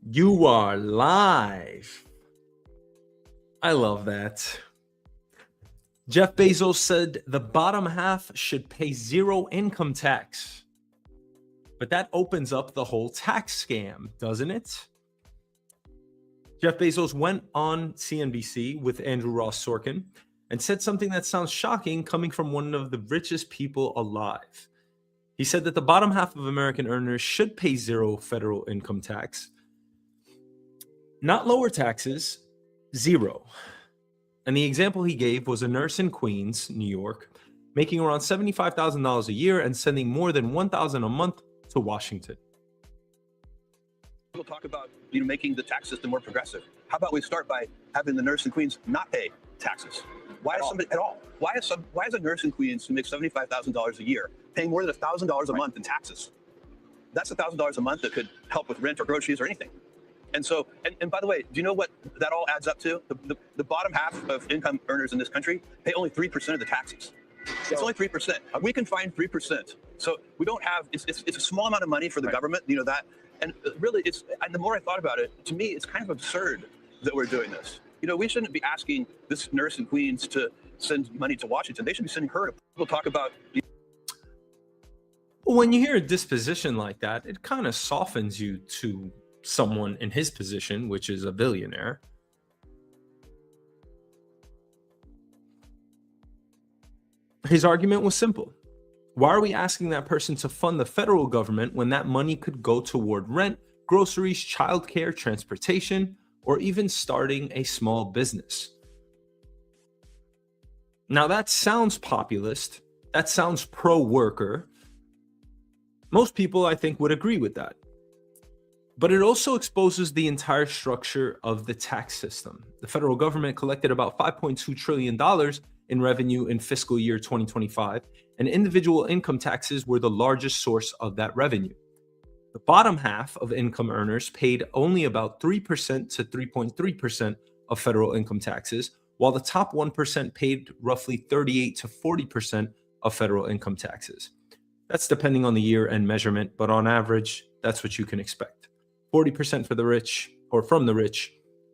You are live. I love that. Jeff Bezos said the bottom half should pay zero income tax. But that opens up the whole tax scam, doesn't it? Jeff Bezos went on CNBC with Andrew Ross Sorkin and said something that sounds shocking coming from one of the richest people alive. He said that the bottom half of American earners should pay zero federal income tax. Not lower taxes, zero. And the example he gave was a nurse in Queens, New York, making around $75,000 a year and sending more than $1,000 a month to Washington. We'll talk about making the tax system more progressive. How about we start by having the nurse in Queens not pay taxes? Why is somebody at all? Why is a nurse in Queens who makes $75,000 a year paying more than $1,000 a month in taxes? That's $1,000 a month that could help with rent or groceries or anything. And so, and by the way, do you know what that all adds up to? The bottom half of income earners in this country pay only 3% of the taxes. It's only 3%. We can find 3%. So we don't have, it's a small amount of money for the government, that. And really, and the more I thought about it, to me, it's kind of absurd that we're doing this. We shouldn't be asking this nurse in Queens to send money to Washington. They should be sending her to, we'll talk about. When you hear a disposition like that, it kind of softens you to someone in his position, which is a billionaire. His argument was simple. Why are we asking that person to fund the federal government when that money could go toward rent, groceries, childcare, transportation, or even starting a small business? Now that sounds populist. That sounds pro-worker. Most people, I think, would agree with that. But it also exposes the entire structure of the tax system. The federal government collected about $5.2 trillion in revenue in fiscal year 2025, and individual income taxes were the largest source of that revenue. The bottom half of income earners paid only about 3% to 3.3% of federal income taxes, while the top 1% paid roughly 38 to 40% of federal income taxes. That's depending on the year and measurement, but on average, that's what you can expect. 40% for the rich, or from the rich,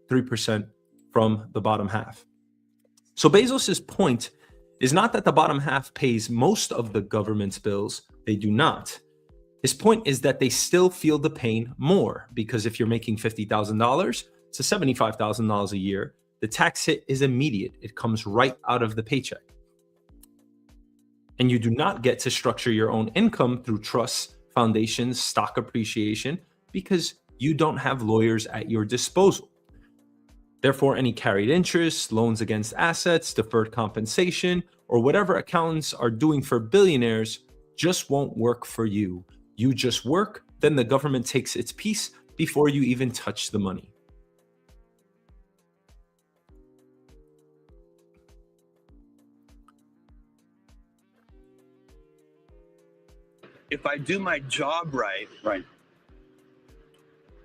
3% from the bottom half. So Bezos's point is not that the bottom half pays most of the government's bills. They do not. His point is that they still feel the pain more, because if you're making $50,000 to $75,000 a year, the tax hit is immediate. It comes right out of the paycheck. And you do not get to structure your own income through trusts, foundations, stock appreciation, because you don't have lawyers at your disposal. Therefore, any carried interest, loans against assets, deferred compensation, or whatever accountants are doing for billionaires just won't work for you. You just work, then the government takes its piece before you even touch the money. If I do my job right,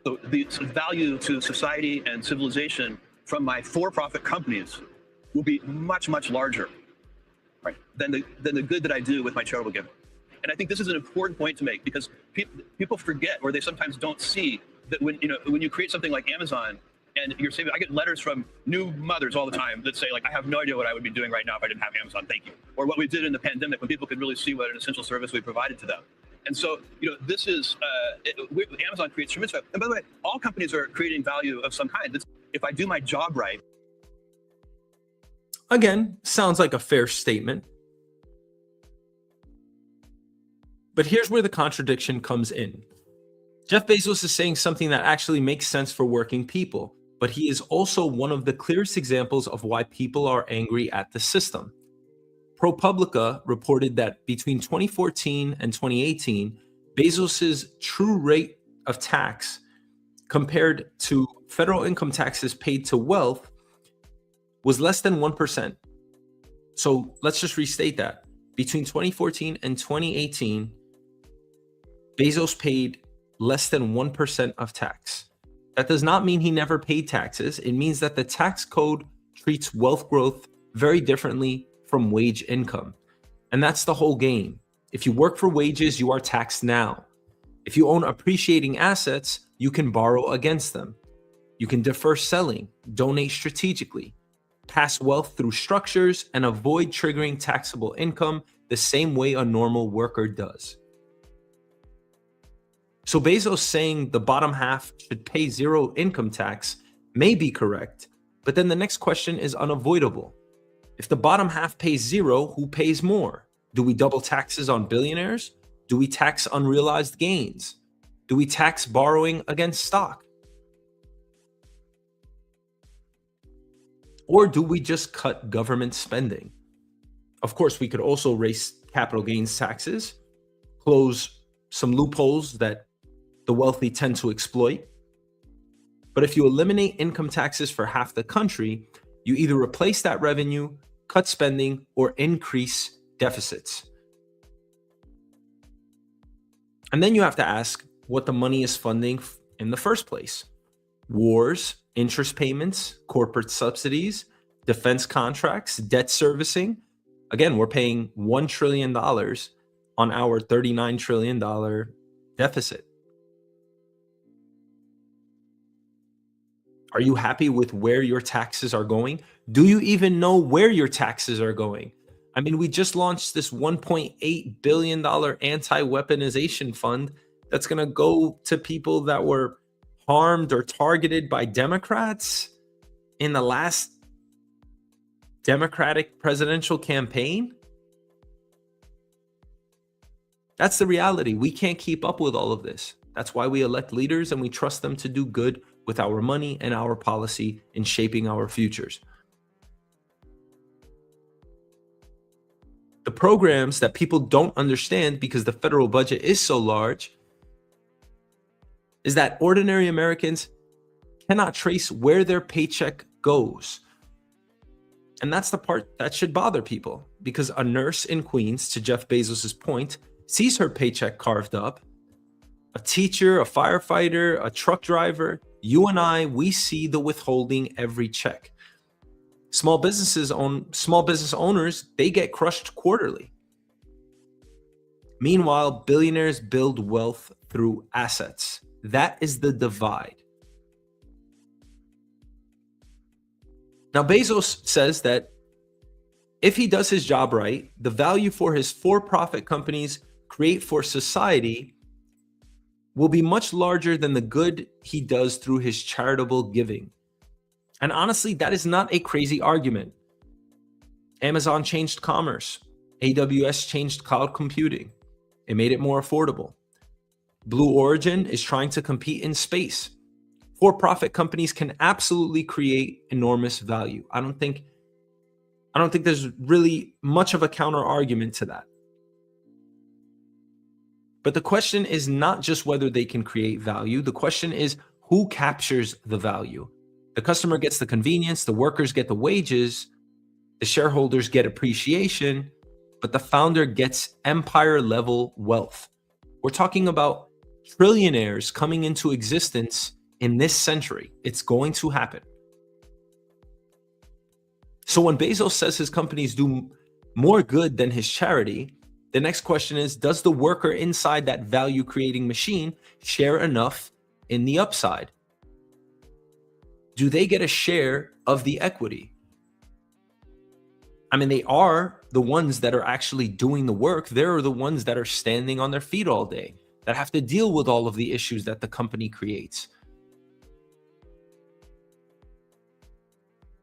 so the value to society and civilization from my for-profit companies will be much, much larger, than the good that I do with my charitable giving. And I think this is an important point to make, because people forget, or they sometimes don't see, that when you create something like Amazon and you're saving, I get letters from new mothers all the time that say, like, I have no idea what I would be doing right now if I didn't have Amazon, thank you. Or what we did in the pandemic when people could really see what an essential service we provided to them. And so, this is, Amazon creates tremendous value. And by the way, all companies are creating value of some kind. If I do my job right. Again, sounds like a fair statement. But here's where the contradiction comes in. Jeff Bezos is saying something that actually makes sense for working people, but he is also one of the clearest examples of why people are angry at the system. ProPublica reported that between 2014 and 2018, Bezos's true rate of tax compared to federal income taxes paid to wealth was less than 1%. So let's just restate that. Between 2014 and 2018, Bezos paid less than 1% of tax. That does not mean he never paid taxes. It means that the tax code treats wealth growth very differently from wage income. And that's the whole game. If you work for wages, you are taxed now. If you own appreciating assets, you can borrow against them. You can defer selling, donate strategically, pass wealth through structures, and avoid triggering taxable income the same way a normal worker does. So Bezos saying the bottom half should pay zero income tax may be correct, but then the next question is unavoidable. If the bottom half pays zero, who pays more? Do we double taxes on billionaires? Do we tax unrealized gains? Do we tax borrowing against stock? Or do we just cut government spending? Of course, we could also raise capital gains taxes, close some loopholes that the wealthy tend to exploit. But if you eliminate income taxes for half the country, you either replace that revenue, cut spending, or increase deficits. And then you have to ask what the money is funding in the first place. Wars, interest payments, corporate subsidies, defense contracts, debt servicing. Again, we're paying $1 trillion on our $39 trillion deficit. Are you happy with where your taxes are going? Do you even know where your taxes are going? I mean, we just launched this $1.8 billion anti-weaponization fund that's going to go to people that were harmed or targeted by Democrats in the last Democratic presidential campaign. That's the reality. We can't keep up with all of this. That's why we elect leaders and we trust them to do good with our money and our policy in shaping our futures. The programs that people don't understand because the federal budget is so large is that ordinary Americans cannot trace where their paycheck goes. And that's the part that should bother people, because a nurse in Queens, to Jeff Bezos's point, sees her paycheck carved up. A teacher, a firefighter, a truck driver, you and I, we see the withholding every check. Small business owners, they get crushed quarterly. Meanwhile, billionaires build wealth through assets. That is the divide. Now, Bezos says that if he does his job right, the value for his for-profit companies create for society will be much larger than the good he does through his charitable giving. And honestly, that is not a crazy argument. Amazon changed commerce. AWS changed cloud computing. It made it more affordable. Blue Origin is trying to compete in space. For-profit companies can absolutely create enormous value. I don't think there's really much of a counter argument to that. But the question is not just whether they can create value. The question is who captures the value. The customer gets the convenience, the workers get the wages, the shareholders get appreciation, but the founder gets empire-level wealth. We're talking about trillionaires coming into existence in this century. It's going to happen. So when Bezos says his companies do more good than his charity, the next question is, does the worker inside that value-creating machine share enough in the upside? Do they get a share of the equity? I mean, they are the ones that are actually doing the work. They're the ones that are standing on their feet all day, that have to deal with all of the issues that the company creates.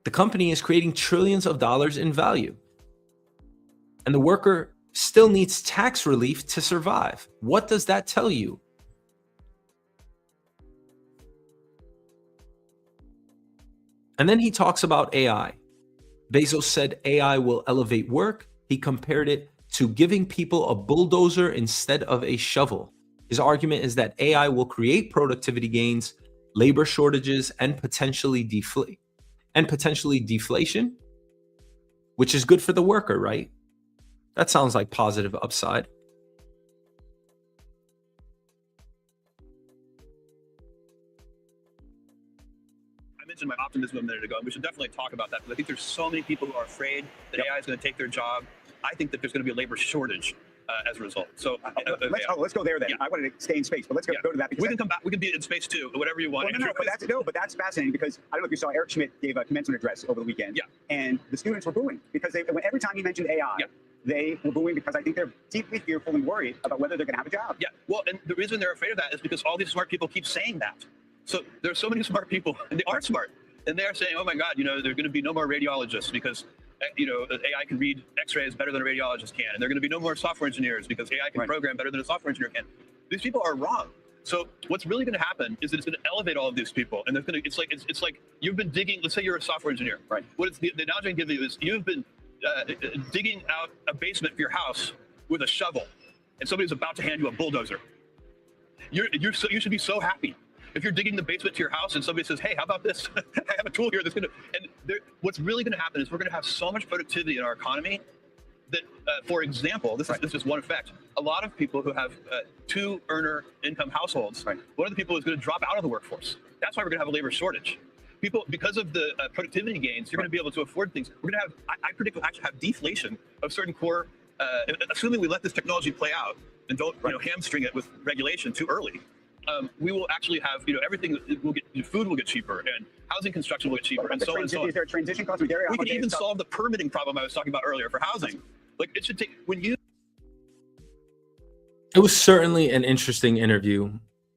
The company is creating trillions of dollars in value, and the worker still needs tax relief to survive. What does that tell you? And then he talks about AI. Bezos said AI will elevate work. He compared it to giving people a bulldozer instead of a shovel. His argument is that AI will create productivity gains, labor shortages, and potentially deflation, which is good for the worker, right? That sounds like positive upside. I mentioned my optimism a minute ago, and we should definitely talk about that, because I think there's so many people who are afraid that AI is going to take their job. I think that there's going to be a labor shortage as a result. So let's go there then. Yeah. I wanted to stay in space, but let's go to that. We can come back. We can be in space too, whatever you want. But that's fascinating because I don't know if you saw Eric Schmidt gave a commencement address over the weekend. Yeah. And the students were booing because every time he mentioned AI, they were booing because I think they're deeply fearful and worried about whether they're going to have a job. Yeah. Well, and the reason they're afraid of that is because all these smart people keep saying that. So there's so many smart people, and they are smart, and they're saying, "Oh my God, there are going to be no more radiologists because." AI can read X-rays better than a radiologist can, and there are going to be no more software engineers because AI can program better than a software engineer can. These people are wrong. So what's really going to happen is that it's going to elevate all of these people, and it's like you've been digging. Let's say you're a software engineer, right? What it's the analogy I give you is you've been digging out a basement for your house with a shovel, and somebody's about to hand you a bulldozer. You should be so happy. If you're digging the basement to your house and somebody says, "Hey, how about this? I have a tool here that's going to," and what's really going to happen is we're going to have so much productivity in our economy that, for example, this is just one effect. A lot of people who have two-earner income households, one of the people is going to drop out of the workforce. That's why we're going to have a labor shortage. People, because of the productivity gains, you're going to be able to afford things. We're going to have, I predict, we'll actually have deflation of certain core, assuming we let this technology play out and don't hamstring it with regulation too early. We will actually have, everything will get, food will get cheaper, and housing construction will get cheaper, and so on and so on. Is there a transition cost? We can even solve the permitting problem I was talking about earlier for housing. Like, it should take, It was certainly an interesting interview.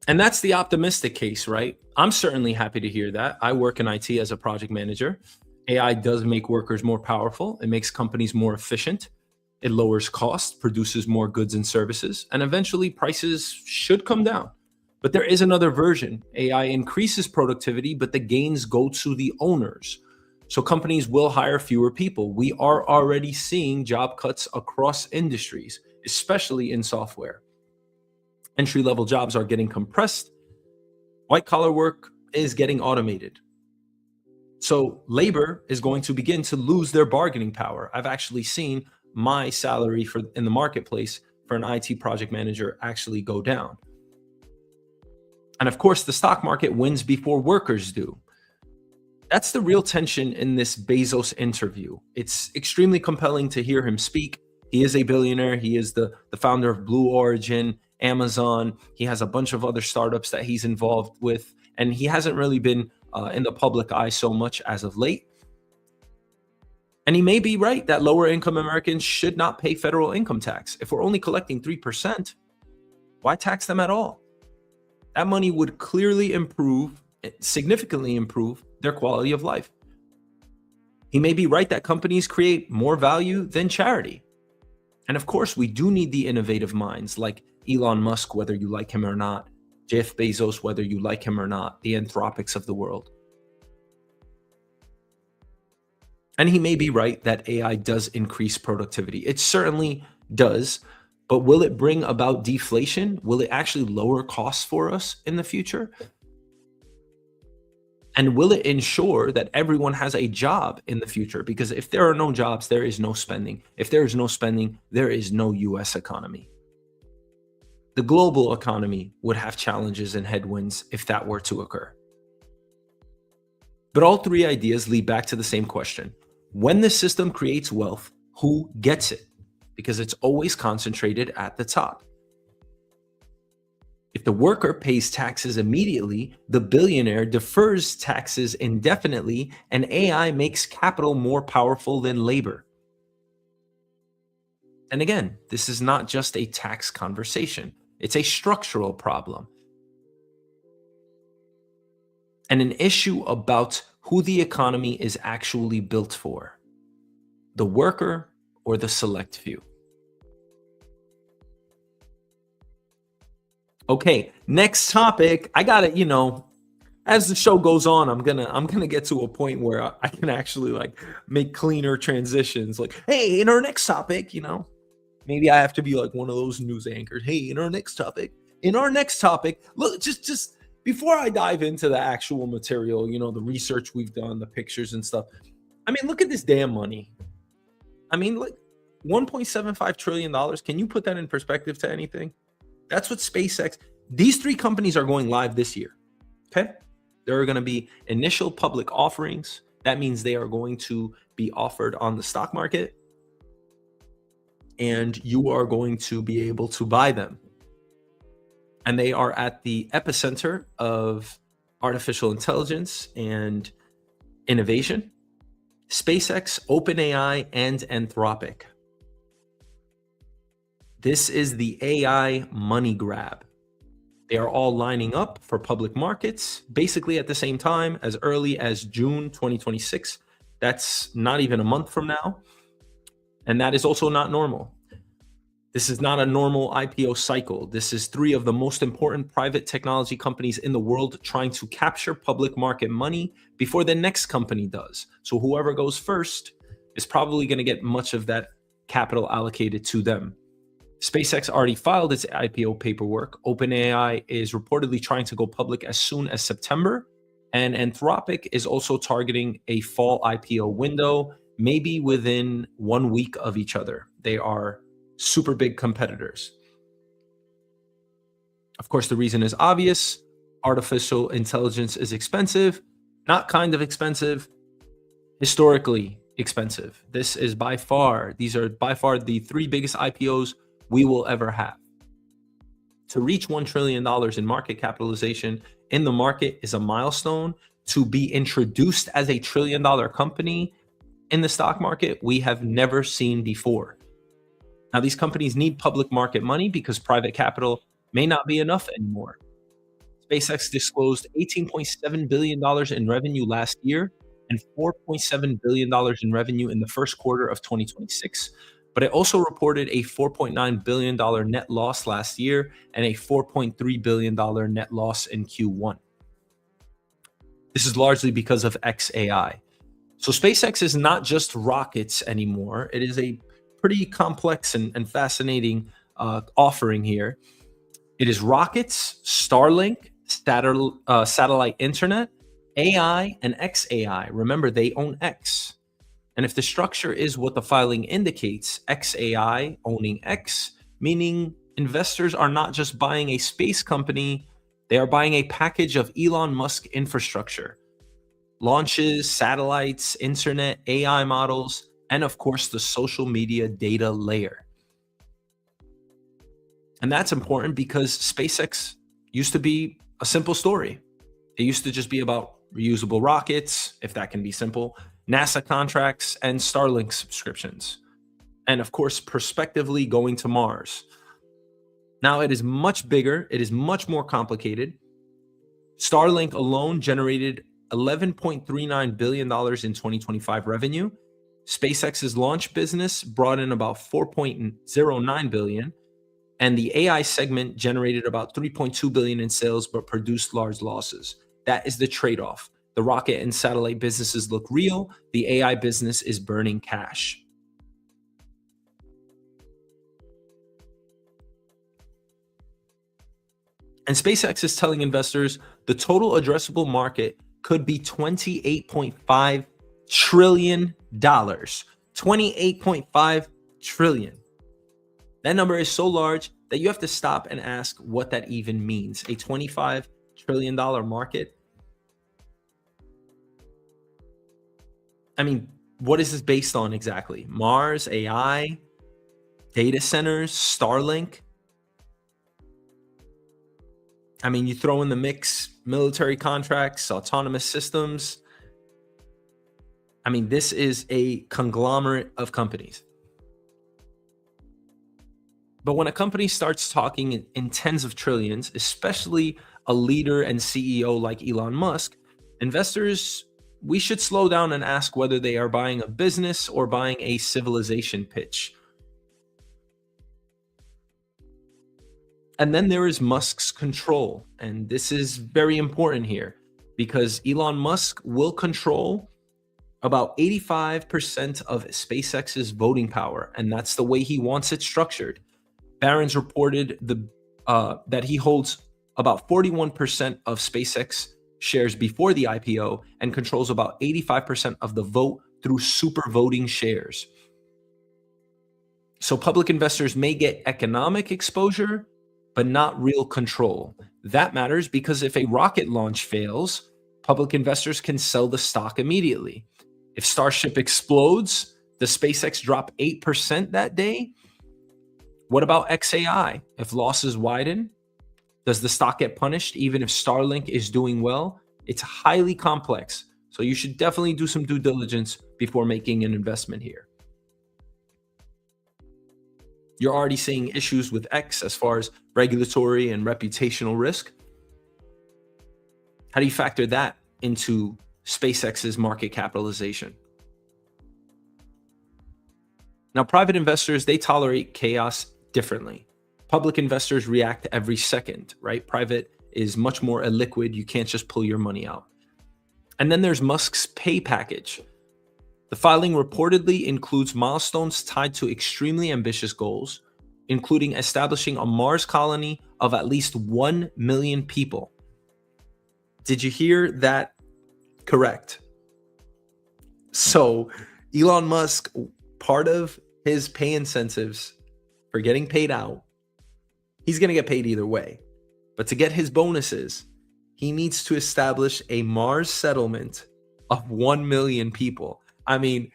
And that's the optimistic case, right? I'm certainly happy to hear that. I work in IT as a project manager. AI does make workers more powerful. It makes companies more efficient. It lowers costs, produces more goods and services, and eventually prices should come down. But there is another version. AI increases productivity, but the gains go to the owners. So companies will hire fewer people. We are already seeing job cuts across industries, especially in software. Entry-level jobs are getting compressed. White-collar work is getting automated. So labor is going to begin to lose their bargaining power. I've actually seen my salary in the marketplace for an IT project manager actually go down. And of course, the stock market wins before workers do. That's the real tension in this Bezos interview. It's extremely compelling to hear him speak. He is a billionaire. He is the founder of Blue Origin, Amazon. He has a bunch of other startups that he's involved with, and he hasn't really been in the public eye so much as of late. And he may be right that lower income Americans should not pay federal income tax. If we're only collecting 3%, why tax them at all? That money would clearly significantly improve their quality of life. He may be right that companies create more value than charity. And of course, we do need the innovative minds like Elon Musk, whether you like him or not, Jeff Bezos, whether you like him or not, the Anthropics of the world. And he may be right that AI does increase productivity. It certainly does. But will it bring about deflation? Will it actually lower costs for us in the future? And will it ensure that everyone has a job in the future? Because if there are no jobs, there is no spending. If there is no spending, there is no US economy. The global economy would have challenges and headwinds if that were to occur. But all three ideas lead back to the same question. When the system creates wealth, who gets it? Because it's always concentrated at the top. If the worker pays taxes immediately, the billionaire defers taxes indefinitely, and AI makes capital more powerful than labor. And again, this is not just a tax conversation. It's a structural problem. And an issue about who the economy is actually built for, the worker or the select few. Okay, next topic. I got it, as the show goes on, I'm gonna get to a point where I can actually make cleaner transitions. Like, hey, in our next topic, maybe I have to be like one of those news anchors. Hey, in our next topic, look, just before I dive into the actual material, the research we've done, the pictures and stuff. I mean, look at this damn money. I mean, like $1.75 trillion. Can you put that in perspective to anything? That's what SpaceX, these three companies are going live this year, okay? There are going to be initial public offerings. That means they are going to be offered on the stock market. and you are going to be able to buy them. And they are at the epicenter of artificial intelligence and innovation. SpaceX, OpenAI, and Anthropic. This is the AI money grab. They are all lining up for public markets, basically at the same time, as early as June 2026. That's not even a month from now. And that is also not normal. This is not a normal IPO cycle. This is 3 of the most important private technology companies in the world trying to capture public market money before the next company does. So whoever goes first is probably going to get much of that capital allocated to them. SpaceX already filed its IPO paperwork. OpenAI is reportedly trying to go public as soon as September. And Anthropic is also targeting a fall IPO window, maybe within 1 week of each other. They are super big competitors. Of course, the reason is obvious. Artificial intelligence is expensive, not kind of expensive, historically expensive. These are by far the 3 biggest IPOs we will ever have. To reach $1 trillion in market capitalization in the market is a milestone. To be introduced as a $1 trillion company in the stock market, we have never seen before. Now, these companies need public market money because private capital may not be enough anymore. SpaceX disclosed $18.7 billion in revenue last year and $4.7 billion in revenue in the first quarter of 2026. But it also reported a $4.9 billion net loss last year and a $4.3 billion net loss in Q1. This is largely because of xAI. So SpaceX is not just rockets anymore. It is a pretty complex and fascinating offering here. It is rockets, Starlink, satellite internet, AI, and xAI. Remember, they own X. And if the structure is what the filing indicates, xAI owning X, meaning investors are not just buying a space company, they are buying a package of Elon Musk infrastructure. Launches, satellites, internet, AI models, and of course, the social media data layer. And that's important because SpaceX used to be a simple story. It used to just be about reusable rockets, if that can be simple, NASA contracts, and Starlink subscriptions. And of course, prospectively going to Mars. Now it is much bigger. It is much more complicated. Starlink alone generated $11.39 billion in 2025 revenue. SpaceX's launch business brought in about $4.09 billion, and the AI segment generated about $3.2 billion in sales but produced large losses. That is the trade-off. The rocket and satellite businesses look real. The AI business is burning cash. And SpaceX is telling investors the total addressable market could be $28.5 trillion. $28.5 trillion. That number is so large that you have to stop and ask what that even means. A $25 trillion market. I mean, what is this based on exactly? Mars, AI, data centers, Starlink. I mean, you throw in the mix military contracts, autonomous systems. I mean, this is a conglomerate of companies. But when a company starts talking in tens of trillions, especially a leader and CEO like Elon Musk, investors, we should slow down and ask whether they are buying a business or buying a civilization pitch. And then there is Musk's control. And this is very important here because Elon Musk will control about 85% of SpaceX's voting power. And that's the way he wants it structured. Barron's reported that he holds about 41% of SpaceX shares before the IPO and controls about 85% of the vote through super voting shares. So public investors may get economic exposure, but not real control. That matters because if a rocket launch fails, public investors can sell the stock immediately. If Starship explodes, does SpaceX drop 8% that day? What about XAI? If losses widen, does the stock get punished even if Starlink is doing well? It's highly complex. So you should definitely do some due diligence before making an investment here. You're already seeing issues with X as far as regulatory and reputational risk. How do you factor that into SpaceX's market capitalization? Now, private investors, they tolerate chaos differently. Public investors react every second, right? Private is much more illiquid. You can't just pull your money out. And then there's Musk's pay package. The filing reportedly includes milestones tied to extremely ambitious goals, including establishing a Mars colony of at least 1 million people. Did you hear that correct? So Elon Musk, part of his pay incentives for getting paid out, he's going to get paid either way. But to get his bonuses, he needs to establish a Mars settlement of 1 million people. I mean,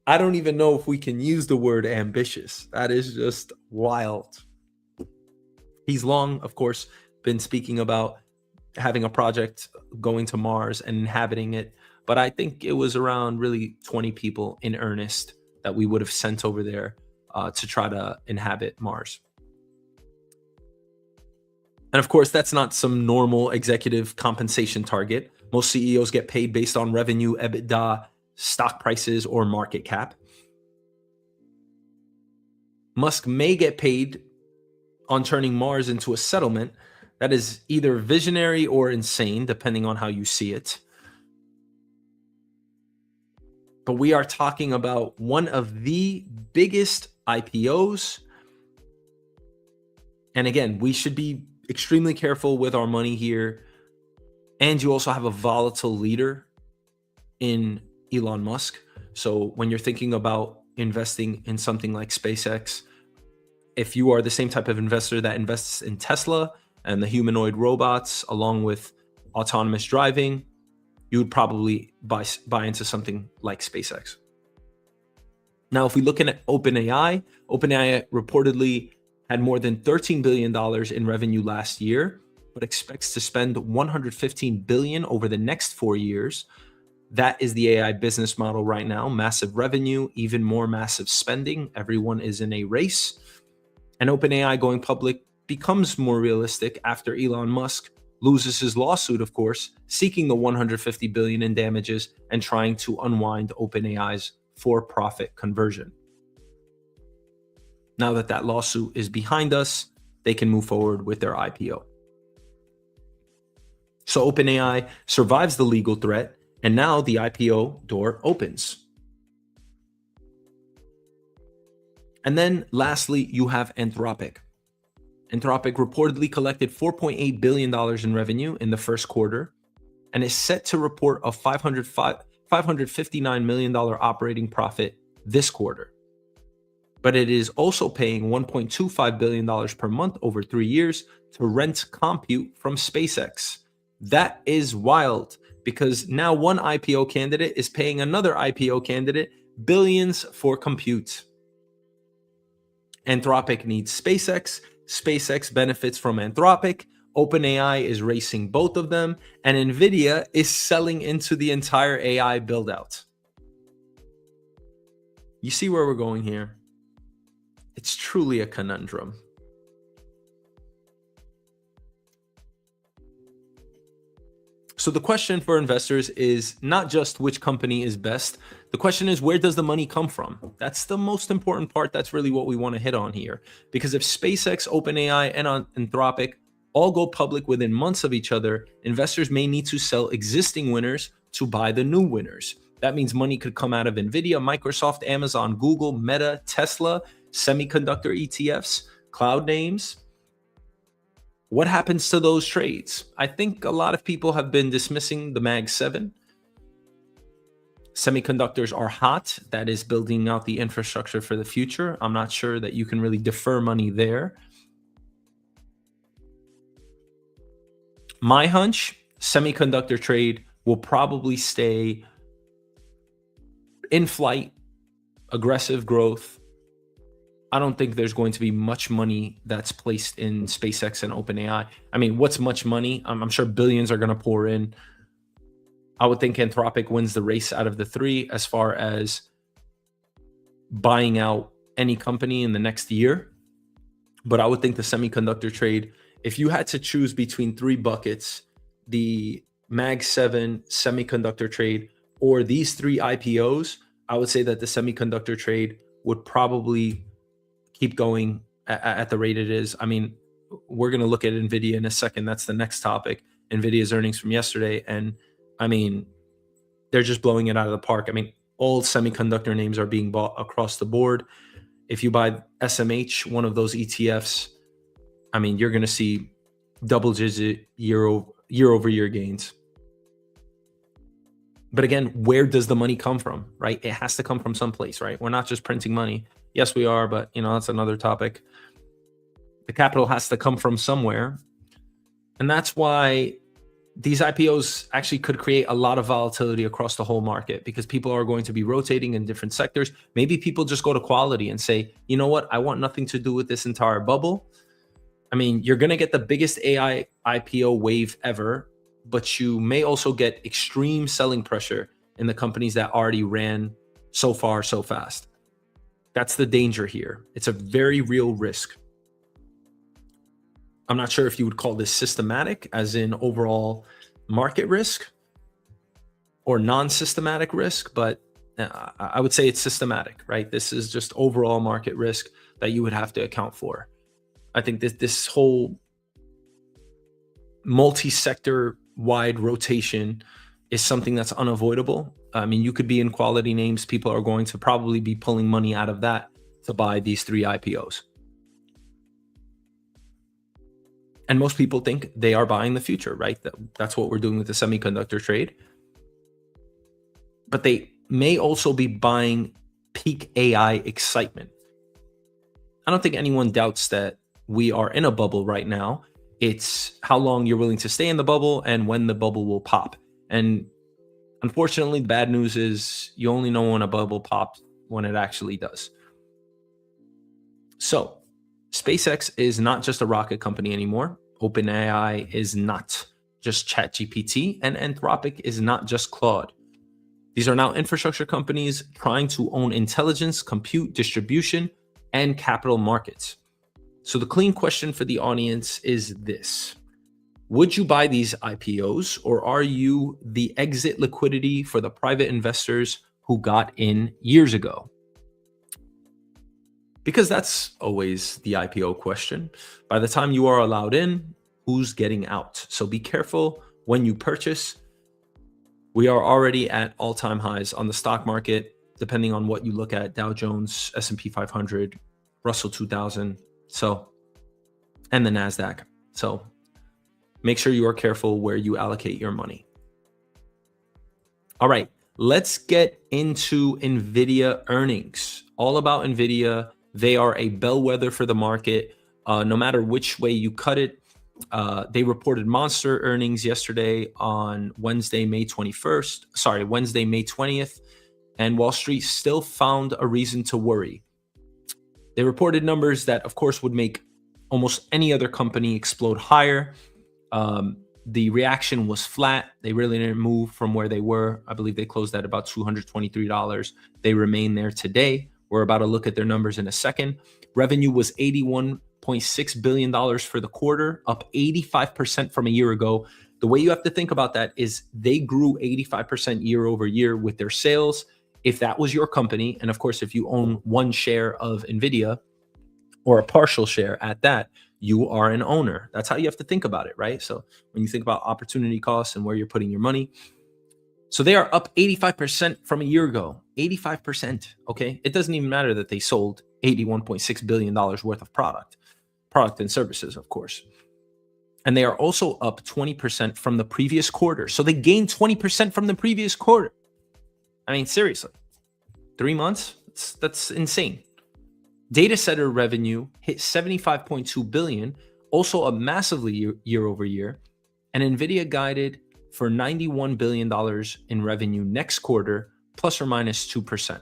I don't even know if we can use the word ambitious. That is just wild. He's long, of course, been speaking about having a project going to Mars and inhabiting it. But I think it was around really 20 people in earnest that we would have sent over there to try to inhabit Mars. And of course, that's not some normal executive compensation target. Most CEOs get paid based on revenue, EBITDA, stock prices, or market cap. Musk may get paid on turning Mars into a settlement. That is either visionary or insane, depending on how you see it. But we are talking about one of the biggest IPOs. And again, we should be extremely careful with our money here. And you also have a volatile leader in Elon Musk. So when you're thinking about investing in something like SpaceX, if you are the same type of investor that invests in Tesla and the humanoid robots along with autonomous driving, you would probably buy into something like SpaceX. Now, if we look at OpenAI reportedly had more than $13 billion in revenue last year, but expects to spend $115 billion over the next 4 years. That is the AI business model right now. Massive revenue, even more massive spending. Everyone is in a race. And OpenAI going public becomes more realistic after Elon Musk loses his lawsuit, of course, seeking the $150 billion in damages and trying to unwind OpenAI's for-profit conversion. Now that that lawsuit is behind us, they can move forward with their IPO. So OpenAI survives the legal threat, and now the IPO door opens. And then lastly, you have Anthropic. Anthropic reportedly collected $4.8 billion in revenue in the first quarter and is set to report a $559 million operating profit this quarter. But it is also paying $1.25 billion per month over 3 years to rent compute from SpaceX. That is wild, because now one IPO candidate is paying another IPO candidate billions for compute. Anthropic needs SpaceX. SpaceX benefits from Anthropic. OpenAI is racing both of them, and NVIDIA is selling into the entire AI build-out. You see where we're going here? It's truly a conundrum. So the question for investors is not just which company is best. The question is, where does the money come from? That's the most important part. That's really what we want to hit on here. Because if SpaceX, OpenAI, and Anthropic all go public within months of each other, investors may need to sell existing winners to buy the new winners. That means money could come out of NVIDIA, Microsoft, Amazon, Google, Meta, Tesla, semiconductor ETFs, cloud names. What happens to those trades? I think a lot of people have been dismissing the Mag 7. Semiconductors are hot. That is building out the infrastructure for the future. I'm not sure that you can really defer money there. My hunch, semiconductor trade will probably stay in flight, aggressive growth, I don't think there's going to be much money that's placed in SpaceX and OpenAI. I mean, what's much money? I'm sure billions are going to pour in. I would think Anthropic wins the race out of the three as far as buying out any company in the next year. But I would think the semiconductor trade, if you had to choose between three buckets, the Mag 7 semiconductor trade or these three IPOs, I would say that the semiconductor trade would probably keep going at the rate it is. I mean, we're going to look at NVIDIA in a second. That's the next topic. NVIDIA's earnings from yesterday. And I mean, they're just blowing it out of the park. I mean, all semiconductor names are being bought across the board. If you buy SMH, one of those ETFs, I mean, you're going to see double-digit year-over-year gains. But again, where does the money come from, right? It has to come from someplace, right? We're not just printing money. Yes, we are, but that's another topic. The capital has to come from somewhere. And that's why these IPOs actually could create a lot of volatility across the whole market, because people are going to be rotating in different sectors. Maybe people just go to quality and say, you know what, I want nothing to do with this entire bubble. I mean, you're going to get the biggest AI IPO wave ever, but you may also get extreme selling pressure in the companies that already ran so far, so fast. That's the danger here. It's a very real risk. I'm not sure if you would call this systematic, as in overall market risk, or non-systematic risk, but I would say it's systematic, right? This is just overall market risk that you would have to account for. I think this whole multi-sector wide rotation is something that's unavoidable. I mean, you could be in quality names. People are going to probably be pulling money out of that to buy these three IPOs. And most people think they are buying the future, right? That's what we're doing with the semiconductor trade. But they may also be buying peak AI excitement. I don't think anyone doubts that we are in a bubble right now. It's how long you're willing to stay in the bubble and when the bubble will pop. And unfortunately, the bad news is you only know when a bubble pops when it actually does. So SpaceX is not just a rocket company anymore. OpenAI is not just ChatGPT, and Anthropic is not just Claude. These are now infrastructure companies trying to own intelligence, compute, distribution, and capital markets. So the clean question for the audience is this: would you buy these IPOs, or are you the exit liquidity for the private investors who got in years ago? Because that's always the IPO question. By the time you are allowed in, who's getting out? So be careful when you purchase. We are already at all-time highs on the stock market, depending on what you look at: Dow Jones, S&P 500, Russell 2000, and the NASDAQ. So make sure you are careful where you allocate your money. All right, let's get into NVIDIA earnings. All about NVIDIA. They are a bellwether for the market. No matter which way you cut it. They reported monster earnings yesterday on Wednesday, May 20th. And Wall Street still found a reason to worry. They reported numbers that, of course, would make almost any other company explode higher. The reaction was flat. They really didn't move from where they were. I believe they closed at about $223. They remain there today. We're about to look at their numbers in a second. Revenue was $81.6 billion for the quarter, up 85% from a year ago. The way you have to think about that is they grew 85% year over year with their sales. If that was your company, and of course, if you own one share of NVIDIA, or a partial share at that, you are an owner. That's how you have to think about it, right? So when you think about opportunity costs and where you're putting your money. So they are up 85% from a year ago, 85%, okay? It doesn't even matter that they sold $81.6 billion worth of product and services, of course. And they are also up 20% from the previous quarter. So they gained 20% from the previous quarter. I mean, seriously, 3 months? That's insane. Data center revenue hit $75.2 billion, also up massively year over year. And NVIDIA guided for $91 billion in revenue next quarter, plus or minus 2%.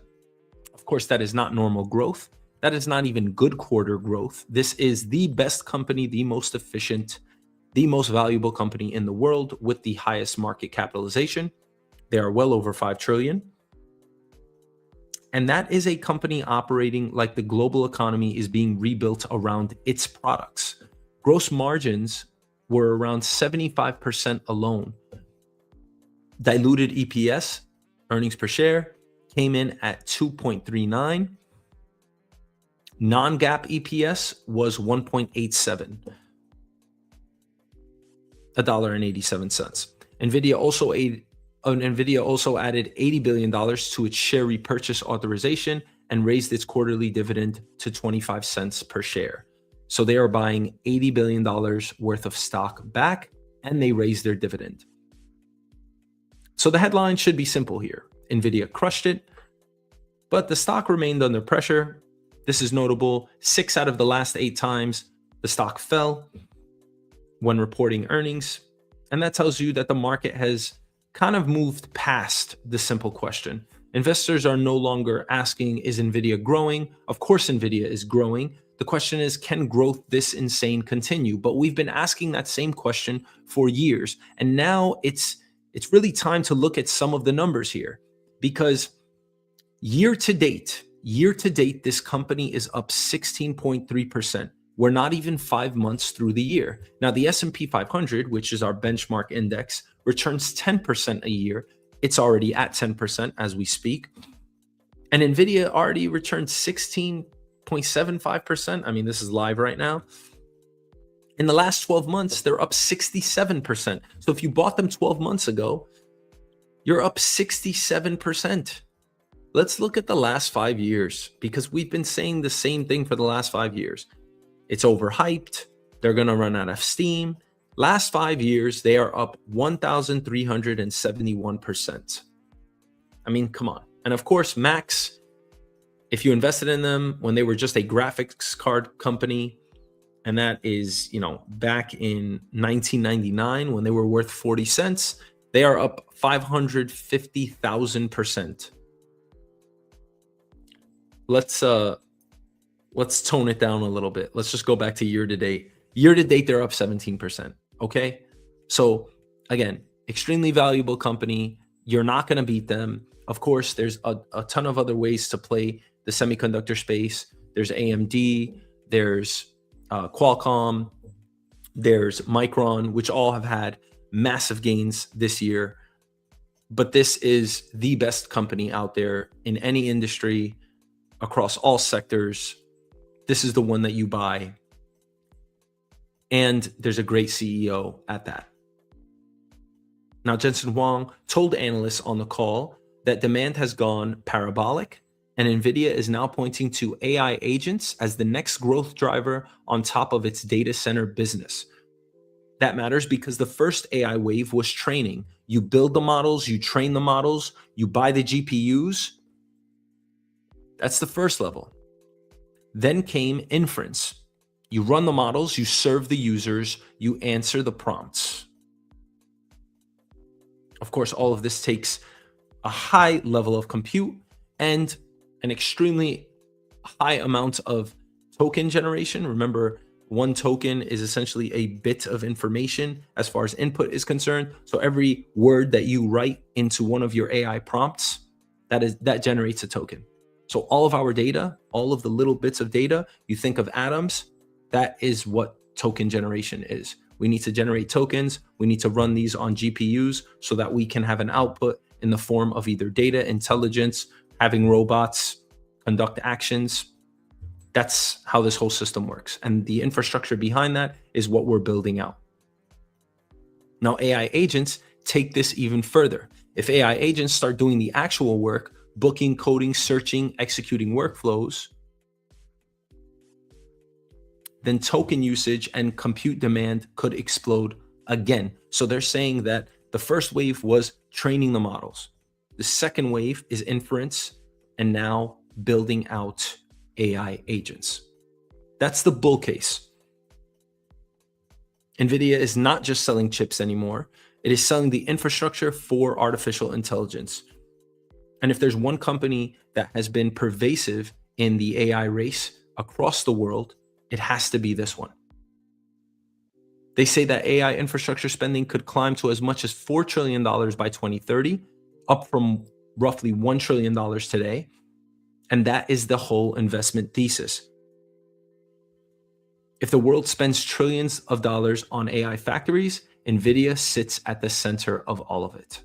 Of course, that is not normal growth. That is not even good quarter growth. This is the best company, the most efficient, the most valuable company in the world with the highest market capitalization. They are well over 5 trillion. And that is a company operating like the global economy is being rebuilt around its products. Gross margins were around 75% alone. Diluted EPS, earnings per share, came in at 2.39. Non-GAAP EPS was 1.87, $1.87. NVIDIA also added $80 billion to its share repurchase authorization and raised its quarterly dividend to 25 cents per share. So they are buying $80 billion worth of stock back, and they raised their dividend. So the headline should be simple here. NVIDIA crushed it, but the stock remained under pressure. This is notable. 6 out of the last 8 times the stock fell when reporting earnings. And that tells you that the market has kind of moved past the simple question. Investors are no longer asking, is NVIDIA growing? Of course, NVIDIA is growing. The question is, can growth this insane continue? But we've been asking that same question for years. And now it's really time to look at some of the numbers here, because year to date, this company is up 16.3%. We're not even 5 months through the year. Now, the S&P 500, which is our benchmark index, returns 10% a year. It's already at 10% as we speak. And NVIDIA already returned 16.75%. I mean, this is live right now. In the last 12 months, they're up 67%. So if you bought them 12 months ago, you're up 67%. Let's look at the last 5 years, because we've been saying the same thing for the last 5 years. It's overhyped. They're going to run out of steam. Last 5 years, they are up 1,371%. I mean, come on. And of course, Max, if you invested in them when they were just a graphics card company, and that is, back in 1999 when they were worth 40 cents, they are up 550,000%. Let's tone it down a little bit. Let's just go back to year to date. Year to date, they're up 17%. Okay. So again, extremely valuable company. You're not going to beat them. Of course, there's a ton of other ways to play the semiconductor space. There's AMD, there's Qualcomm, there's Micron, which all have had massive gains this year. But this is the best company out there in any industry across all sectors. This is the one that you buy. And there's a great CEO at that. Now, Jensen Huang told analysts on the call that demand has gone parabolic, and NVIDIA is now pointing to AI agents as the next growth driver on top of its data center business. That matters because the first AI wave was training. You build the models, you train the models, you buy the GPUs. That's the first level. Then came inference. You run the models, you serve the users, you answer the prompts. Of course, all of this takes a high level of compute and an extremely high amount of token generation. Remember, one token is essentially a bit of information as far as input is concerned. So every word that you write into one of your AI prompts, that generates a token. So all of our data, all of the little bits of data, you think of atoms, that is what token generation is. We need to generate tokens. We need to run these on GPUs so that we can have an output in the form of either data, intelligence, having robots conduct actions. That's how this whole system works. And the infrastructure behind that is what we're building out. Now, AI agents take this even further. If AI agents start doing the actual work, booking, coding, searching, executing workflows, then token usage and compute demand could explode again. So they're saying that the first wave was training the models. The second wave is inference, and now building out AI agents. That's the bull case. NVIDIA is not just selling chips anymore. It is selling the infrastructure for artificial intelligence. And if there's one company that has been pervasive in the AI race across the world, it has to be this one. They say that AI infrastructure spending could climb to as much as $4 trillion by 2030, up from roughly $1 trillion today. And that is the whole investment thesis. If the world spends trillions of dollars on AI factories, NVIDIA sits at the center of all of it.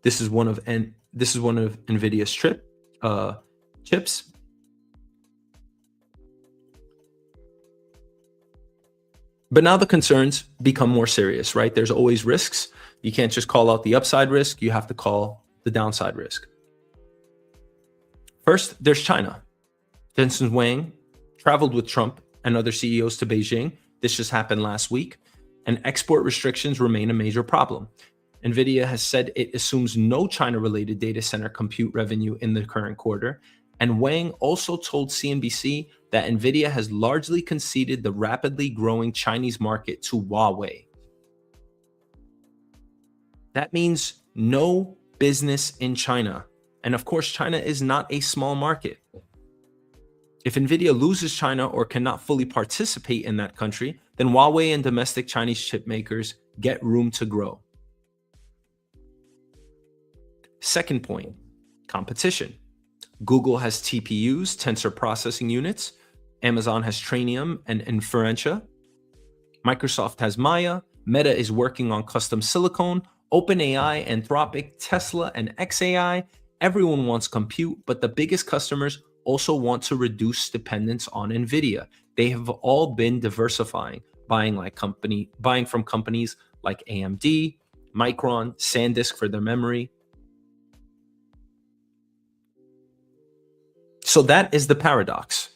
This is one of NVIDIA's chips. But now the concerns become more serious, right? There's always risks. You can't just call out the upside risk. You have to call the downside risk. First, there's China. Jensen Huang traveled with Trump and other CEOs to Beijing. This just happened last week. And export restrictions remain a major problem. NVIDIA has said it assumes no China-related data center compute revenue in the current quarter. And Wang also told CNBC that NVIDIA has largely conceded the rapidly growing Chinese market to Huawei. That means no business in China. And of course, China is not a small market. If NVIDIA loses China or cannot fully participate in that country, then Huawei and domestic Chinese chip makers get room to grow. Second point, competition. Google has TPUs, tensor processing units. Amazon has Trainium and Inferentia. Microsoft has Maya. Meta is working on custom silicon. OpenAI, Anthropic, Tesla, and xAI. Everyone wants compute, but the biggest customers also want to reduce dependence on NVIDIA. They have all been diversifying, buying from companies like AMD, Micron, SanDisk for their memory. So that is the paradox.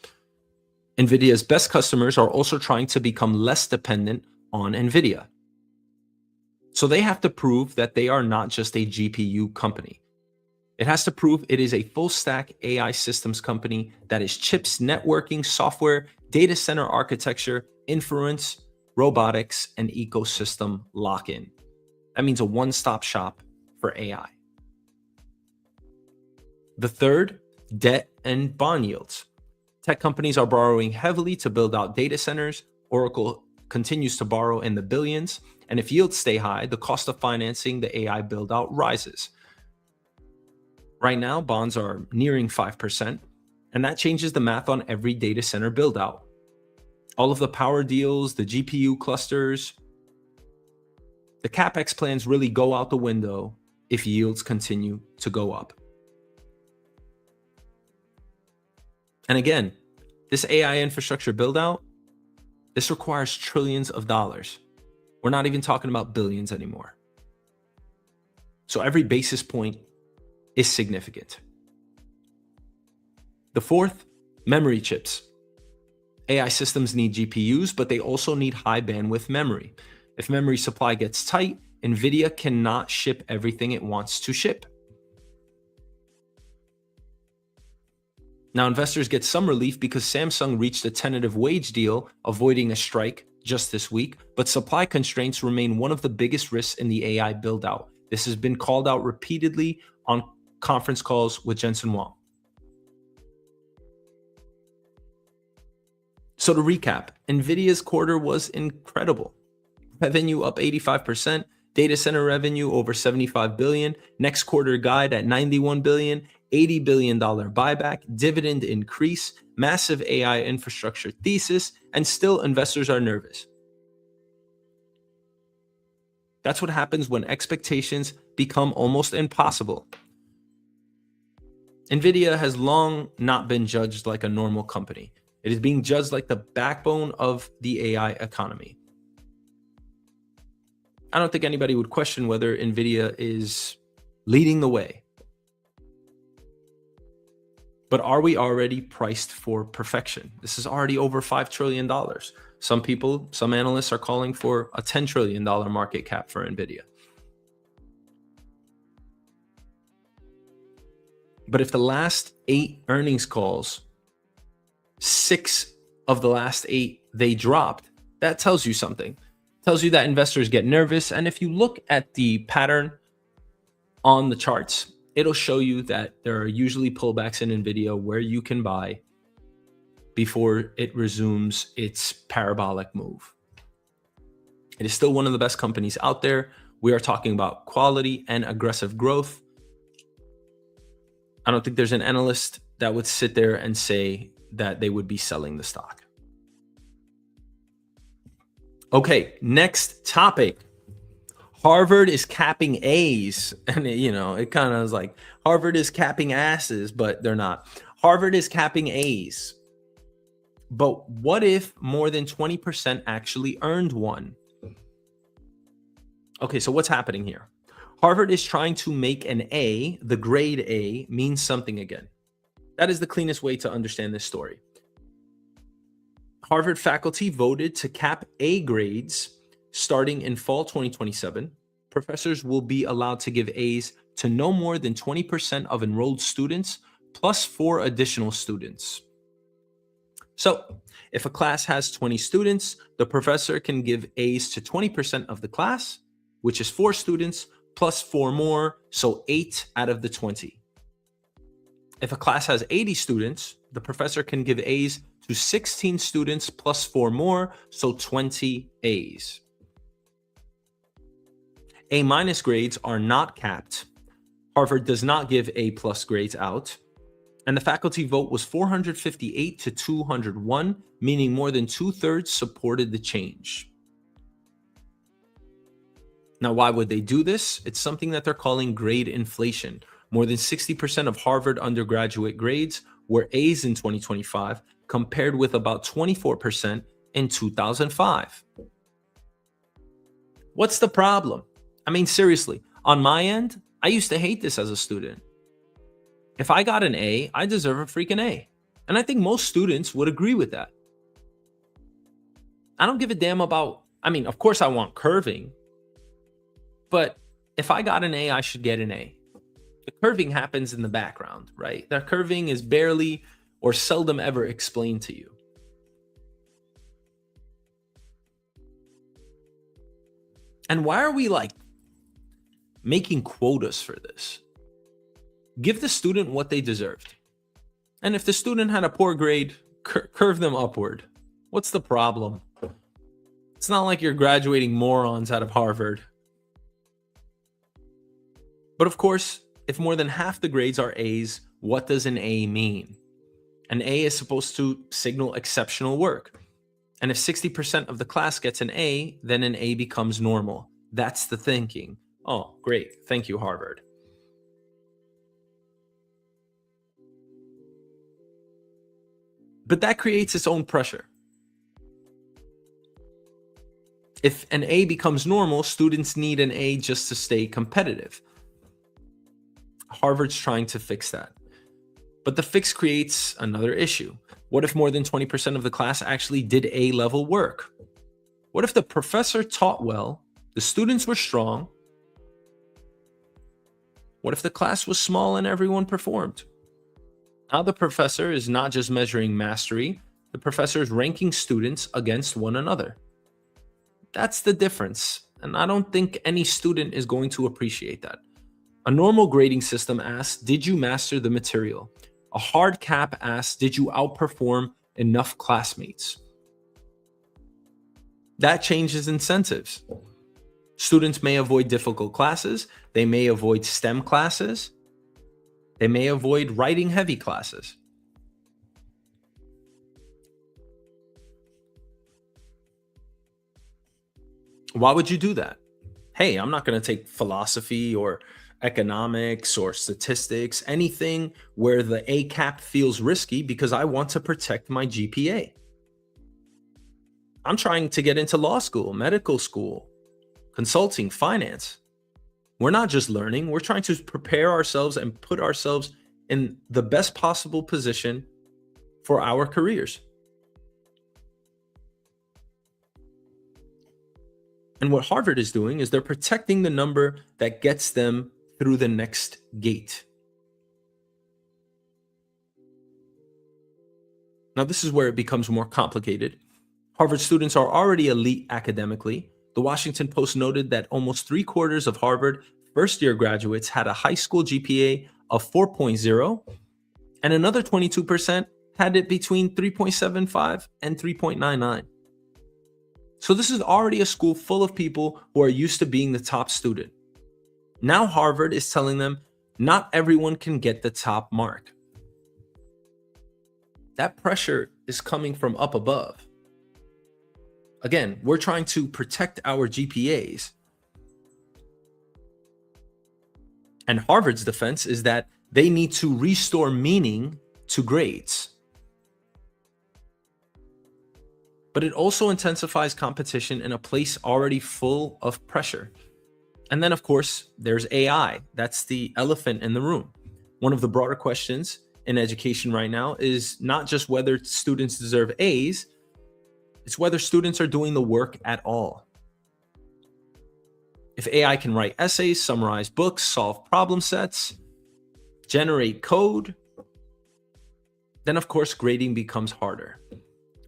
NVIDIA's best customers are also trying to become less dependent on NVIDIA. So they have to prove that they are not just a GPU company. It has to prove it is a full-stack AI systems company that is chips, networking, software, data center architecture, inference, robotics, and ecosystem lock-in. That means a one-stop shop for AI. The third, debt and bond yields. Tech companies are borrowing heavily to build out data centers. Oracle continues to borrow in the billions. And if yields stay high, the cost of financing the AI build-out rises. Right now, bonds are nearing 5%, and that changes the math on every data center build-out. All of the power deals, the GPU clusters, the CapEx plans really go out the window if yields continue to go up. And again, this AI infrastructure build-out, this requires trillions of dollars. We're not even talking about billions anymore. So every basis point is significant. The fourth, memory chips. AI systems need GPUs, but they also need high bandwidth memory. If memory supply gets tight, NVIDIA cannot ship everything it wants to ship. Now, investors get some relief because Samsung reached a tentative wage deal, avoiding a strike just this week, but supply constraints remain one of the biggest risks in the AI build-out. This has been called out repeatedly on conference calls with Jensen Huang. So to recap, NVIDIA's quarter was incredible. Revenue up 85%, data center revenue over $75 billion, next quarter guide at $91 billion, $80 billion buyback, dividend increase, massive AI infrastructure thesis, and still investors are nervous. That's what happens when expectations become almost impossible. NVIDIA has long not been judged like a normal company. It is being judged like the backbone of the AI economy. I don't think anybody would question whether NVIDIA is leading the way. But are we already priced for perfection? This is already over $5 trillion. Some analysts are calling for a $10 trillion market cap for NVIDIA. But if the last 8 earnings calls, 6 of the last 8, they dropped, that tells you something. It tells you that investors get nervous. And if you look at the pattern on the charts, it'll show you that there are usually pullbacks in NVIDIA where you can buy before it resumes its parabolic move. It is still one of the best companies out there. We are talking about quality and aggressive growth. I don't think there's an analyst that would sit there and say that they would be selling the stock. Okay, next topic. Harvard is capping A's. And it kind of is like Harvard is capping asses, but they're not. Harvard is capping A's. But what if more than 20% actually earned one? Okay, so what's happening here? Harvard is trying to make an A, the grade A, mean something again. That is the cleanest way to understand this story. Harvard faculty voted to cap A grades starting in fall 2027. Professors will be allowed to give A's to no more than 20% of enrolled students plus 4 additional students. So if a class has 20 students, the professor can give A's to 20% of the class, which is 4 students plus 4 more, so 8 out of the 20. If a class has 80 students, the professor can give A's to 16 students plus 4 more, so 20 A's. A- grades are not capped. Harvard does not give A+ grades out. And the faculty vote was 458 to 201, meaning more than 2/3 supported the change. Now, why would they do this? It's something that they're calling grade inflation. More than 60% of Harvard undergraduate grades were A's in 2025, compared with about 24% in 2005. What's the problem? I mean, seriously, on my end, I used to hate this as a student. If I got an A, I deserve a freaking A. And I think most students would agree with that. I don't give a damn about, of course I want curving, but if I got an A, I should get an A. The curving happens in the background, right? That curving is barely or seldom ever explained to you. And why are we making quotas for this? Give the student what they deserved. And if the student had a poor grade, curve them upward. What's the problem? It's not like you're graduating morons out of Harvard. But of course, if more than half the grades are A's, what does an A mean? An A is supposed to signal exceptional work. And if 60% of the class gets an A, then an A becomes normal. That's the thinking. Oh, great. Thank you, Harvard. But that creates its own pressure. If an A becomes normal, students need an A just to stay competitive. Harvard's trying to fix that. But the fix creates another issue. What if more than 20% of the class actually did A-level work? What if the professor taught well, the students were strong? What if the class was small and everyone performed? Now the professor is not just measuring mastery, the professor is ranking students against one another. That's the difference, and I don't think any student is going to appreciate that. A normal grading system asks, did you master the material? A hard cap asks, did you outperform enough classmates? That changes incentives. Students may avoid difficult classes, they may avoid STEM classes, they may avoid writing heavy classes. Why would you do that? Hey, I'm not going to take philosophy or economics or statistics, anything where the A cap feels risky because I want to protect my GPA. I'm trying to get into law school, medical school, consulting, finance. We're not just learning, we're trying to prepare ourselves and put ourselves in the best possible position for our careers. And what Harvard is doing is they're protecting the number that gets them through the next gate. Now, this is where it becomes more complicated. Harvard students are already elite academically. The Washington Post noted that almost 3/4 of Harvard first-year graduates had a high school GPA of 4.0, and another 22% had it between 3.75 and 3.99. So this is already a school full of people who are used to being the top student. Now Harvard is telling them not everyone can get the top mark. That pressure is coming from up above. Again, we're trying to protect our GPAs. And Harvard's defense is that they need to restore meaning to grades. But it also intensifies competition in a place already full of pressure. And then, of course, there's AI. That's the elephant in the room. One of the broader questions in education right now is not just whether students deserve A's, it's whether students are doing the work at all. If AI can write essays, summarize books, solve problem sets, generate code, then of course grading becomes harder.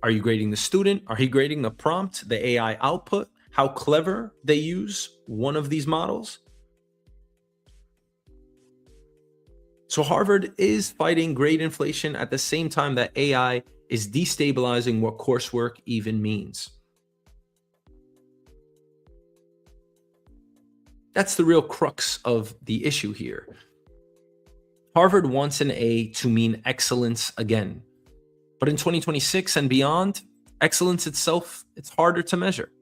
Are you grading the student? Are you grading the prompt, the AI output, how clever they use one of these models? So Harvard is fighting grade inflation at the same time that AI is destabilizing what coursework even means. That's the real crux of the issue here. Harvard wants an A to mean excellence again. But in 2026 and beyond, excellence itself, it's harder to measure.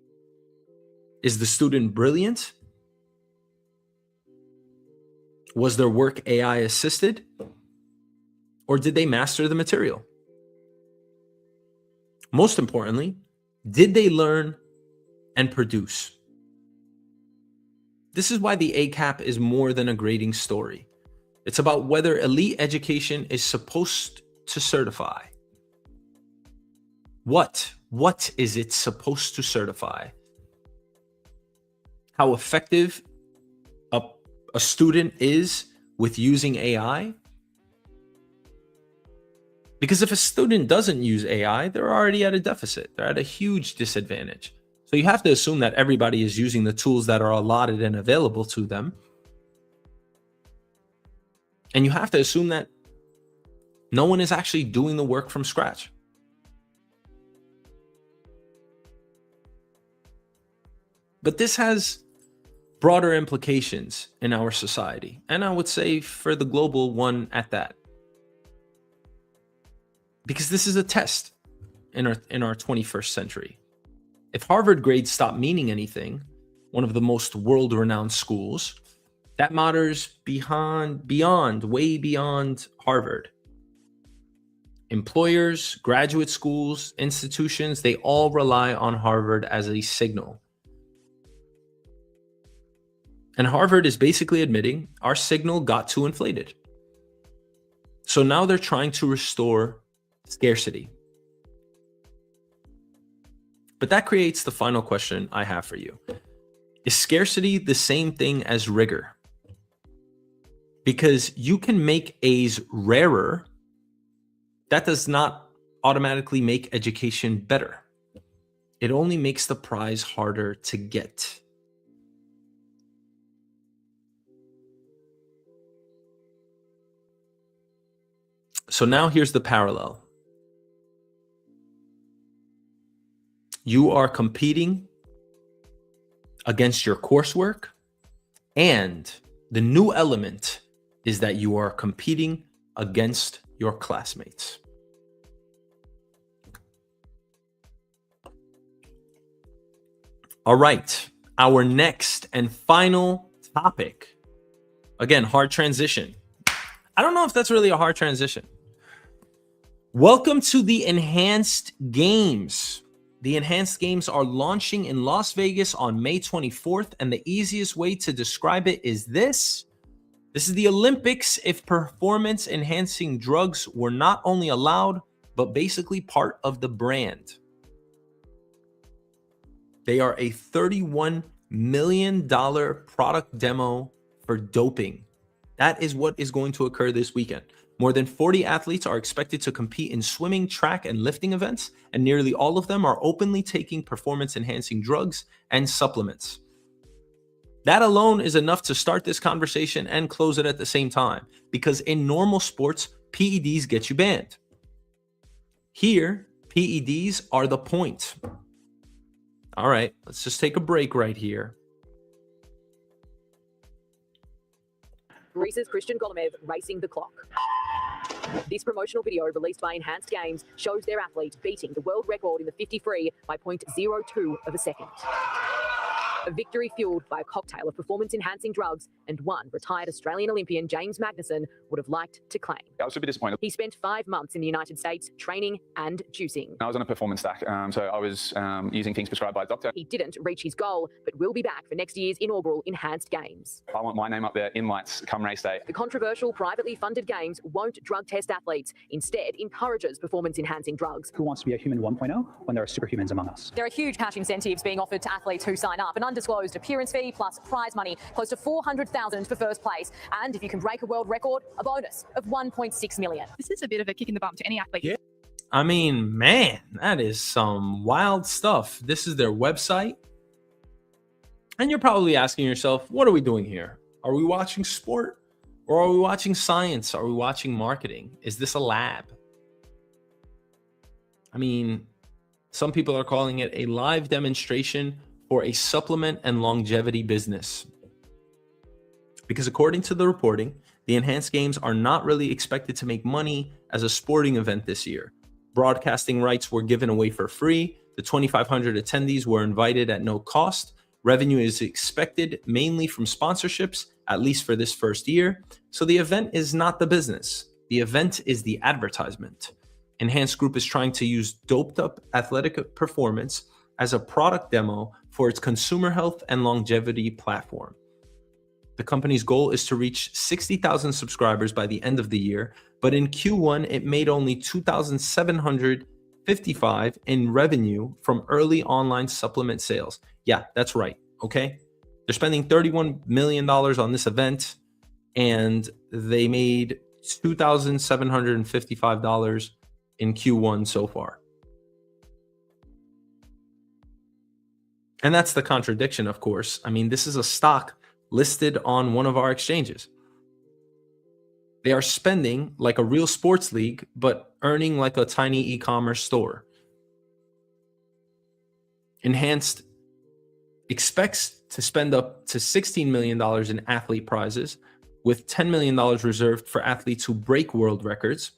Is the student brilliant? Was their work AI assisted? Or did they master the material? Most importantly, did they learn and produce? This is why the ACAP is more than a grading story. It's about whether elite education is supposed to certify. What is it supposed to certify? How effective a student is with using AI? Because if a student doesn't use AI, they're already at a deficit. They're at a huge disadvantage. So you have to assume that everybody is using the tools that are allotted and available to them. And you have to assume that no one is actually doing the work from scratch. But this has broader implications in our society, and I would say for the global one at that. Because this is a test in our 21st century. If Harvard grades stop meaning anything, one of the most world-renowned schools, that matters way beyond Harvard. Employers, graduate schools, institutions, they all rely on Harvard as a signal. And Harvard is basically admitting our signal got too inflated. So now they're trying to restore scarcity. But that creates the final question I have for you. Is scarcity the same thing as rigor? Because you can make A's rarer. That does not automatically make education better. It only makes the prize harder to get. So now here's the parallel. You are competing against your coursework, and the new element is that you are competing against your classmates. All right, our next and final topic. Again, hard transition. I don't know if that's really a hard transition. Welcome to the Enhanced Games. The Enhanced Games are launching in Las Vegas on May 24th, and the easiest way to describe it is this. This is the Olympics if performance-enhancing drugs were not only allowed, but basically part of the brand. They are a $31 million product demo for doping. That is what is going to occur this weekend. More than 40 athletes are expected to compete in swimming, track, and lifting events, and nearly all of them are openly taking performance-enhancing drugs and supplements. That alone is enough to start this conversation and close it at the same time, because in normal sports, PEDs get you banned. Here, PEDs are the point. All right, let's just take a break right here. Greece's Christian Golomev racing the clock. This promotional video released by Enhanced Games shows their athlete beating the world record in the 50 free by 0.02 of a second. A victory fueled by a cocktail of performance-enhancing drugs and one retired Australian Olympian James Magnussen would have liked to claim. I was super disappointed. He spent 5 months in the United States training and juicing. I was on a performance stack, so I was using things prescribed by a doctor. He didn't reach his goal, but will be back for next year's inaugural Enhanced Games. I want my name up there in lights come race day. The controversial privately funded games won't drug test athletes, instead encourages performance-enhancing drugs. Who wants to be a human 1.0 when there are superhumans among us? There are huge cash incentives being offered to athletes who sign up, an undisclosed appearance fee plus prize money, close to $400,000 for first place. And if you can break a world record, a bonus of $1.6 million. This is a bit of a kick in the bum to any athlete. Yeah. I mean, man, that is some wild stuff. This is their website. And you're probably asking yourself, what are we doing here? Are we watching sport? Or are we watching science? Are we watching marketing? Is this a lab? I mean, some people are calling it a live demonstration for a supplement and longevity business. Because according to the reporting, the Enhanced Games are not really expected to make money as a sporting event this year. Broadcasting rights were given away for free. The 2,500 attendees were invited at no cost. Revenue is expected mainly from sponsorships, at least for this first year. So the event is not the business. The event is the advertisement. Enhanced Group is trying to use doped up athletic performance as a product demo for its consumer health and longevity platform. The company's goal is to reach 60,000 subscribers by the end of the year, but in Q1, it made only $2,755 in revenue from early online supplement sales. Yeah, that's right, okay? They're spending $31 million on this event, and they made $2,755 in Q1 so far. And that's the contradiction, of course. I mean, this is a stock listed on one of our exchanges. They are spending like a real sports league, but earning like a tiny e-commerce store. Enhanced expects to spend up to $16 million in athlete prizes, with $10 million reserved for athletes who break world records.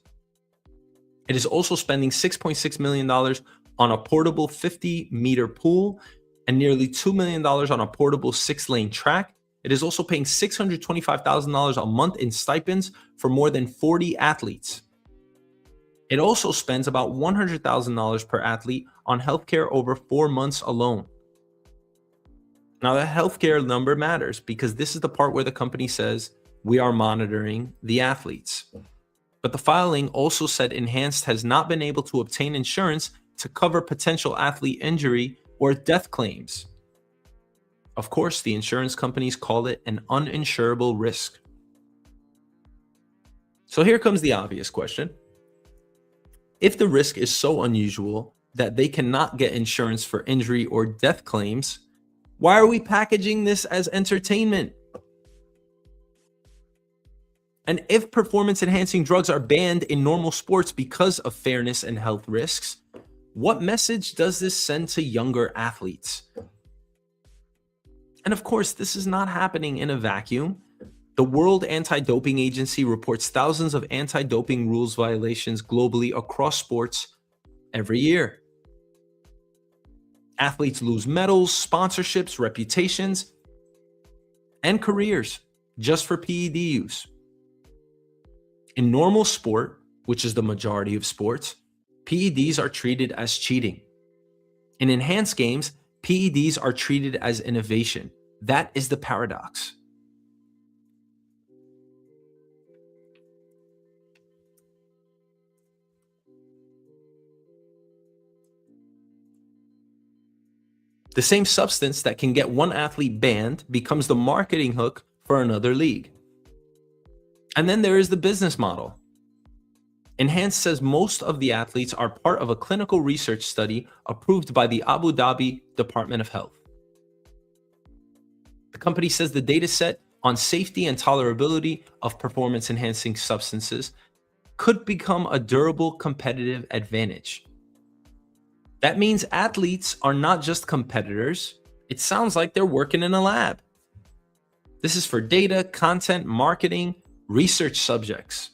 It is also spending $6.6 million on a portable 50-meter pool and nearly $2 million on a portable 6-lane track. It is also paying $625,000 a month in stipends for more than 40 athletes. It also spends about $100,000 per athlete on healthcare over 4 months alone. Now, the healthcare number matters because this is the part where the company says we are monitoring the athletes. But the filing also said Enhanced has not been able to obtain insurance to cover potential athlete injury or death claims. Of course, the insurance companies call it an uninsurable risk. So here comes the obvious question. If the risk is so unusual that they cannot get insurance for injury or death claims, why are we packaging this as entertainment? And if performance-enhancing drugs are banned in normal sports because of fairness and health risks, what message does this send to younger athletes? And of course, this is not happening in a vacuum. The World Anti-Doping Agency reports thousands of anti-doping rules violations globally across sports every year. Athletes lose medals, sponsorships, reputations, and careers just for PED use. In normal sport, which is the majority of sports, PEDs are treated as cheating. In Enhanced Games, PEDs are treated as innovation. That is the paradox. The same substance that can get one athlete banned becomes the marketing hook for another league. And then there is the business model. Enhanced says most of the athletes are part of a clinical research study approved by the Abu Dhabi Department of Health. The company says the data set on safety and tolerability of performance-enhancing substances could become a durable competitive advantage. That means athletes are not just competitors. It sounds like they're working in a lab. This is for data, content, marketing, research subjects.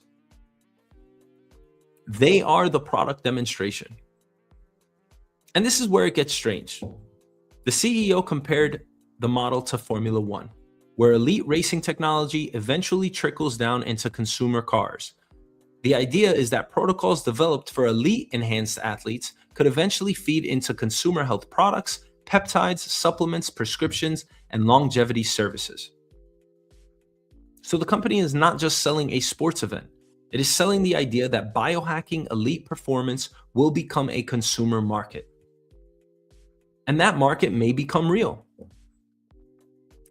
They are the product demonstration. And this is where it gets strange. The CEO compared the model to Formula One, where elite racing technology eventually trickles down into consumer cars. The idea is that protocols developed for elite enhanced athletes could eventually feed into consumer health products, peptides, supplements, prescriptions, and longevity services. So the company is not just selling a sports event. It is selling the idea that biohacking elite performance will become a consumer market. And that market may become real.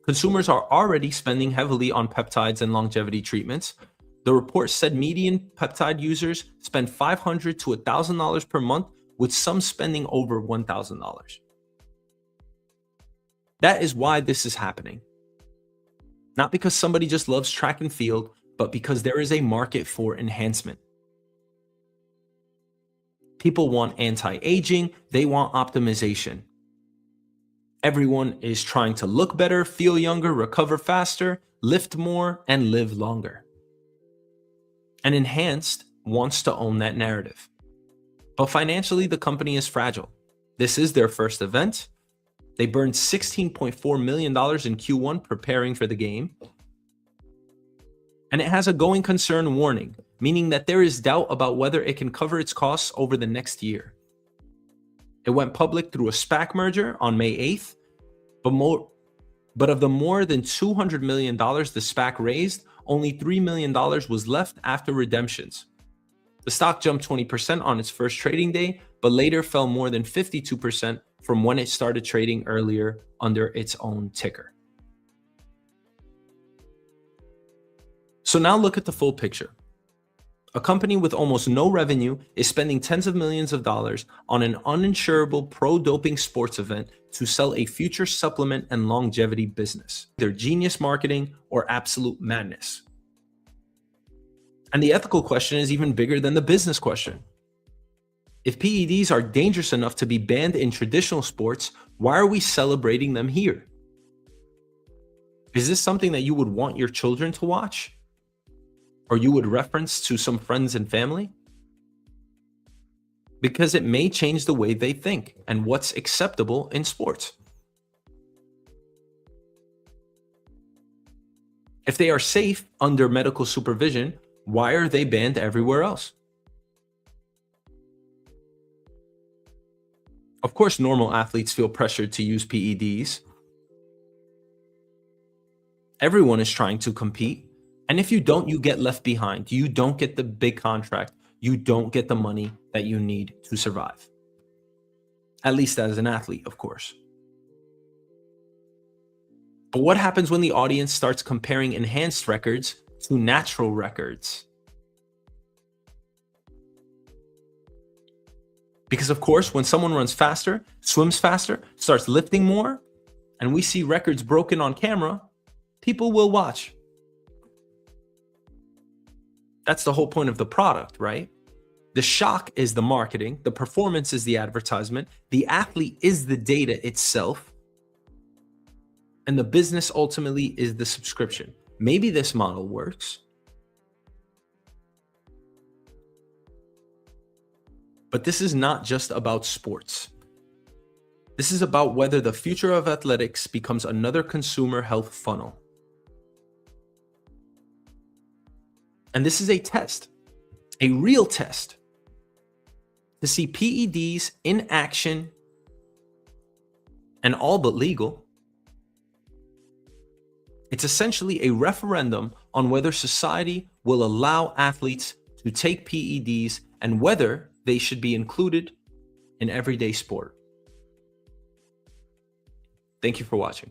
Consumers are already spending heavily on peptides and longevity treatments. The report said median peptide users spend $500 to $1,000 per month, with some spending over $1,000. That is why this is happening. Not because somebody just loves track and field, but because there is a market for enhancement. People want anti-aging, they want optimization. Everyone is trying to look better, feel younger, recover faster, lift more, and live longer. And Enhanced wants to own that narrative. But financially, the company is fragile. This is their first event. They burned $16.4 million in Q1 preparing for the game. And it has a going concern warning, meaning that there is doubt about whether it can cover its costs over the next year. It went public through a SPAC merger on May 8th, but of the more than $200 million the SPAC raised, only $3 million was left after redemptions. The stock jumped 20% on its first trading day, but later fell more than 52% from when it started trading earlier under its own ticker. So now look at the full picture. A company with almost no revenue is spending tens of millions of dollars on an uninsurable pro-doping sports event to sell a future supplement and longevity business. Either genius marketing or absolute madness. And the ethical question is even bigger than the business question. If PEDs are dangerous enough to be banned in traditional sports, why are we celebrating them here? Is this something that you would want your children to watch? Or you would reference to some friends and family? Because it may change the way they think and what's acceptable in sports. If they are safe under medical supervision, why are they banned everywhere else? Of course, normal athletes feel pressured to use PEDs. Everyone is trying to compete. And if you don't, you get left behind. You don't get the big contract. You don't get the money that you need to survive. At least as an athlete, of course. But what happens when the audience starts comparing enhanced records to natural records? Because of course, when someone runs faster, swims faster, starts lifting more, and we see records broken on camera, people will watch. That's the whole point of the product, right? The shock is the marketing, the performance is the advertisement, the athlete is the data itself, and the business ultimately is the subscription. Maybe this model works. But this is not just about sports. This is about whether the future of athletics becomes another consumer health funnel. And this is a test, a real test, to see PEDs in action and all but legal. It's essentially a referendum on whether society will allow athletes to take PEDs and whether they should be included in everyday sport. Thank you for watching.